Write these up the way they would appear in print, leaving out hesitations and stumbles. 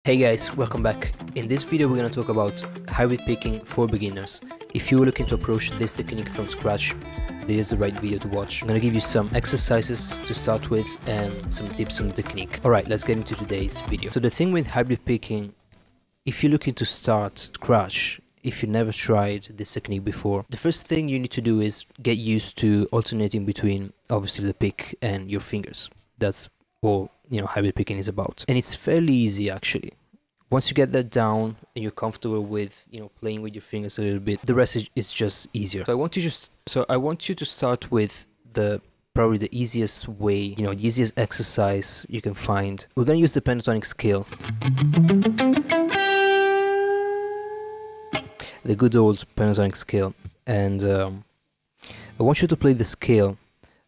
Hey guys, welcome back. In this video we're going to talk about hybrid picking for beginners. If you're looking to approach this technique from scratch, this is the right video to watch. I'm going to give you some exercises to start with and some tips on the technique. Alright, let's get into today's video. So the thing with hybrid picking, if you're looking to start scratch, if you never tried this technique before, the first thing you need to do is get used to alternating between obviously the pick and your fingers. That's all hybrid picking is about, and it's fairly easy actually. Once you get that down and you're comfortable with playing with your fingers a little bit, the rest is just easier. So I want you to start with probably the easiest way, the easiest exercise you can find. We're going to use the pentatonic scale, the good old pentatonic scale, and I want you to play the scale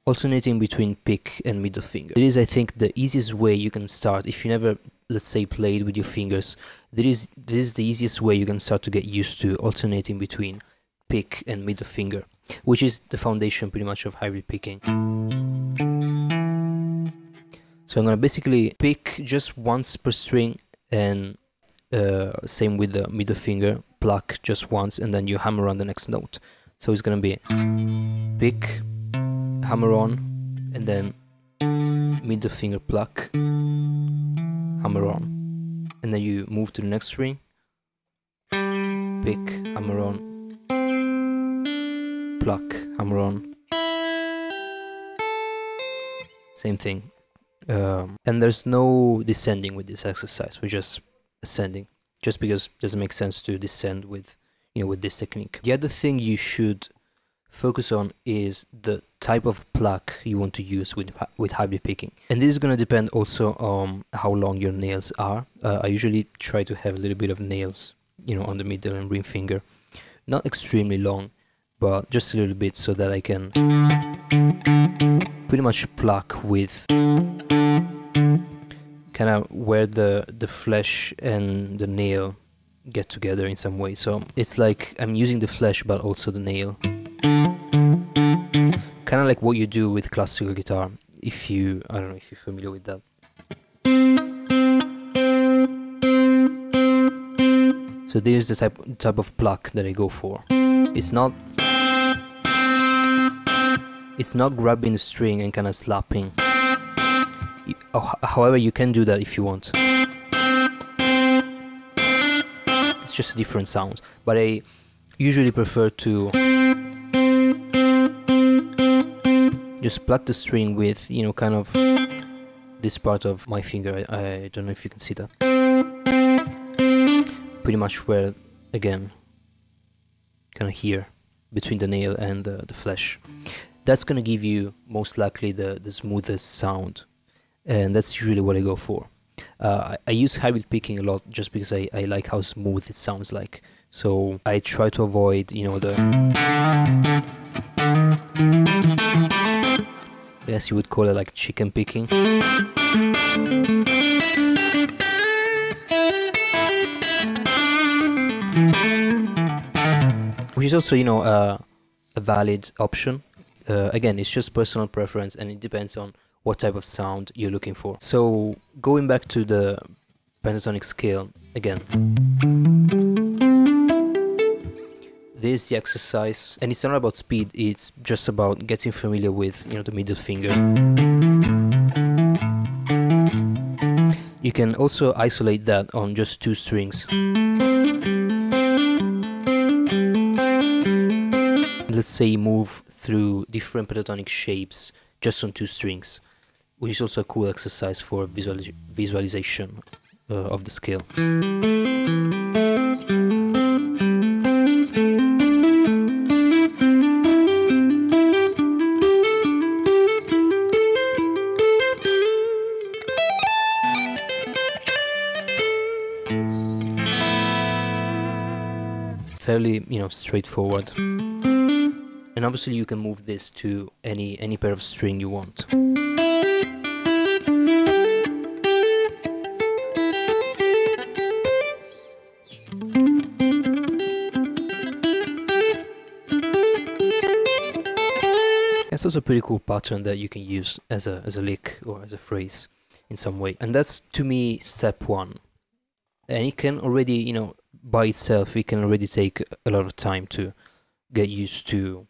alternating between pick and middle finger. It is, I think, the easiest way you can start. If you never, let's say, played with your fingers, this is the easiest way you can start to get used to alternating between pick and middle finger, which is the foundation pretty much of hybrid picking. So I'm gonna basically pick just once per string, and same with the middle finger, pluck just once, and then you hammer on the next note. So it's gonna be pick, hammer on, and then middle finger pluck, hammer on, and then you move to the next string, pick, hammer on, pluck, hammer on, same thing. And there's no descending with this exercise, we're just ascending, just because it doesn't make sense to descend with with this technique. The other thing you should focus on is the type of pluck you want to use with hybrid picking, and this is going to depend also on how long your nails are. I usually try to have a little bit of nails on the middle and ring finger, not extremely long, but just a little bit, so that I can pretty much pluck with kind of where the flesh and the nail get together in some way. So it's like I'm using the flesh but also the nail, kind of like what you do with classical guitar, I don't know if you're familiar with that. So there's the type of pluck that I go for. It's not grabbing the string and kind of slapping. However, you can do that if you want. It's just a different sound, but I usually prefer to just pluck the string with, kind of this part of my finger. I don't know if you can see that. Pretty much where, again, kind of here, between the nail and the flesh. That's gonna give you, most likely, the smoothest sound. And that's usually what I go for. I use hybrid picking a lot just because I like how smooth it sounds like. So I try to avoid, the... I guess you would call it like chicken picking. Which is also, a valid option. Again, it's just personal preference, and it depends on what type of sound you're looking for. So going back to the pentatonic scale again, this is the exercise, and it's not about speed, it's just about getting familiar with the middle finger. You can also isolate that on just 2 strings. Let's say you move through different pentatonic shapes just on 2 strings, which is also a cool exercise for visualization of the scale. Fairly, straightforward. And obviously you can move this to any pair of string you want. It's also a pretty cool pattern that you can use as a lick or as a phrase in some way. And that's, to me, step 1. and it can already, you know, by itself, it can already take a lot of time to get used to,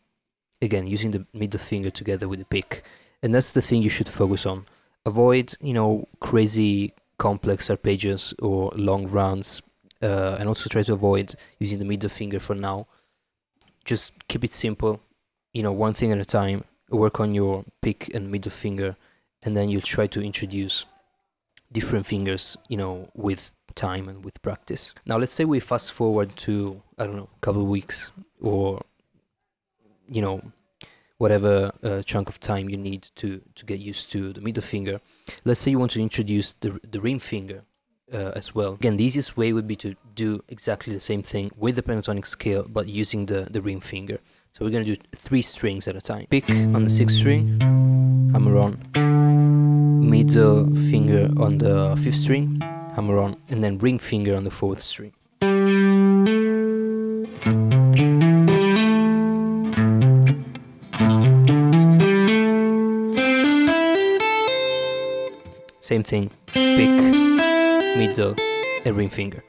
again, using the middle finger together with the pick. And that's the thing you should focus on. Avoid, you know, crazy complex arpeggios or long runs, and also try to avoid using the middle finger for now. Just keep it simple, you know, one thing at a time. Work on your pick and middle finger, and then you'll try to introduce different fingers, you know, with time and with practice. Now let's say we fast forward to, I don't know, a couple of weeks, or, you know, whatever chunk of time you need to get used to the middle finger. Let's say you want to introduce the ring finger as well. Again, the easiest way would be to do exactly the same thing with the pentatonic scale, but using the ring finger. So we're going to do 3 strings at a time. Pick on the 6th string, hammer on, middle finger on the 5th string, hammer on, and then ring finger on the 4th string. Same thing, pick, middle, and ring finger.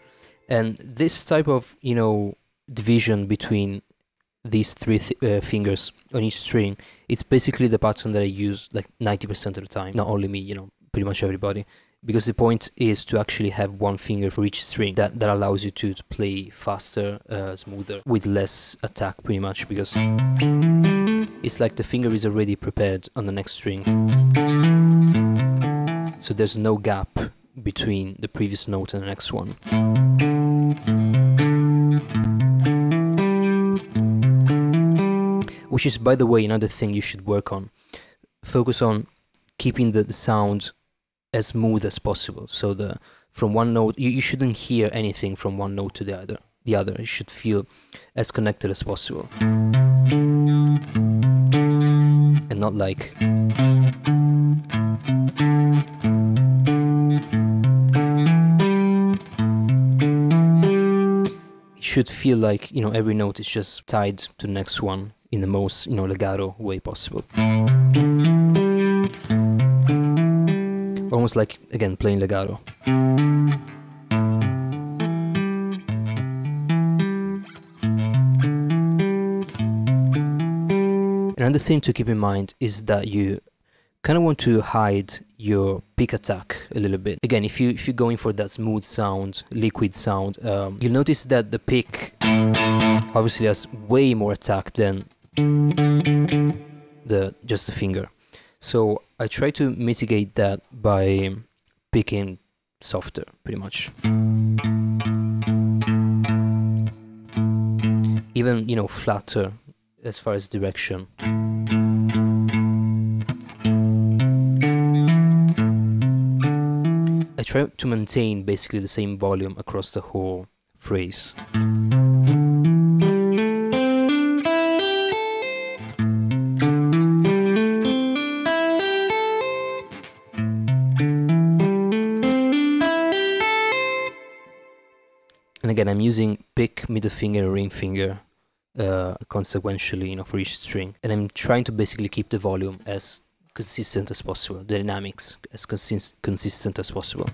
And this type of, you know, division between these 3 fingers on each string, it's basically the pattern that I use like 90% of the time. Not only me, you know, pretty much everybody. Because the point is to actually have one finger for each string. That allows you to play faster, smoother, with less attack pretty much, because it's like the finger is already prepared on the next string. So there's no gap between the previous note and the next one. Which is, by the way, another thing you should work on. Focus on keeping the sound as smooth as possible. So from one note, you shouldn't hear anything from one note to the other. It should feel as connected as possible. And not like... It should feel like, you know, every note is just tied to the next one in the most, you know, legato way possible. Almost like, again, playing legato. Another thing to keep in mind is that you kind of want to hide your pick attack a little bit. Again, if you're going for that smooth sound, liquid sound, you'll notice that the pick obviously has way more attack than just the finger. So I try to mitigate that by picking softer, pretty much. Even, you know, flatter as far as direction. I try to maintain basically the same volume across the whole phrase. And again, I'm using pick, middle finger, and ring finger consequentially, you know, for each string. And I'm trying to basically keep the volume as consistent as possible, the dynamics as consistent as possible.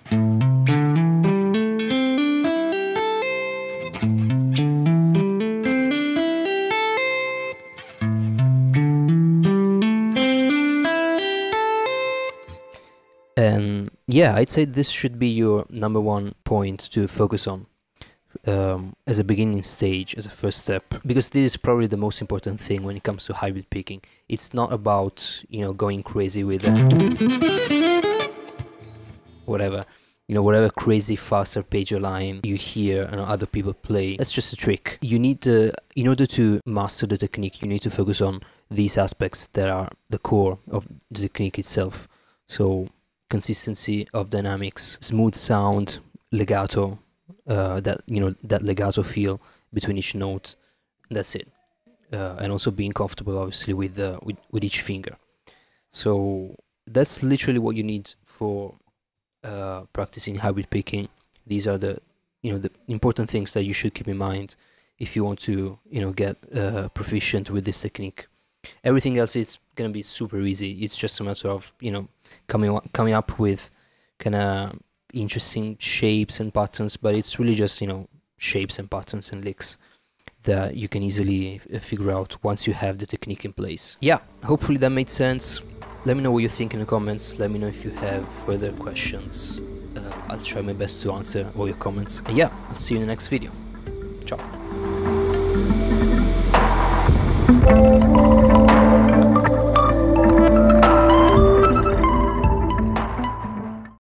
And yeah, I'd say this should be your #1 point to focus on as a beginning stage, as a first step, because this is probably the most important thing when it comes to hybrid picking. It's not about, you know, going crazy with whatever, you know, whatever crazy fast arpeggio line you hear and other people play. That's just a trick. You need to, in order to master the technique, you need to focus on these aspects that are the core of the technique itself. So consistency of dynamics, smooth sound, legato, that, you know, that legato feel between each note. That's it. And also being comfortable, obviously, with each finger. So that's literally what you need for practicing hybrid picking. These are the, you know, the important things that you should keep in mind if you want to, you know, get proficient with this technique. Everything else is gonna be super easy. It's just a matter of, you know, coming up with kind of interesting shapes and patterns, but it's really just, you know, shapes and patterns and licks that you can easily figure out once you have the technique in place. Yeah, hopefully that made sense. Let me know what you think in the comments. Let me know if you have further questions. I'll try my best to answer all your comments. And yeah, I'll see you in the next video. Ciao.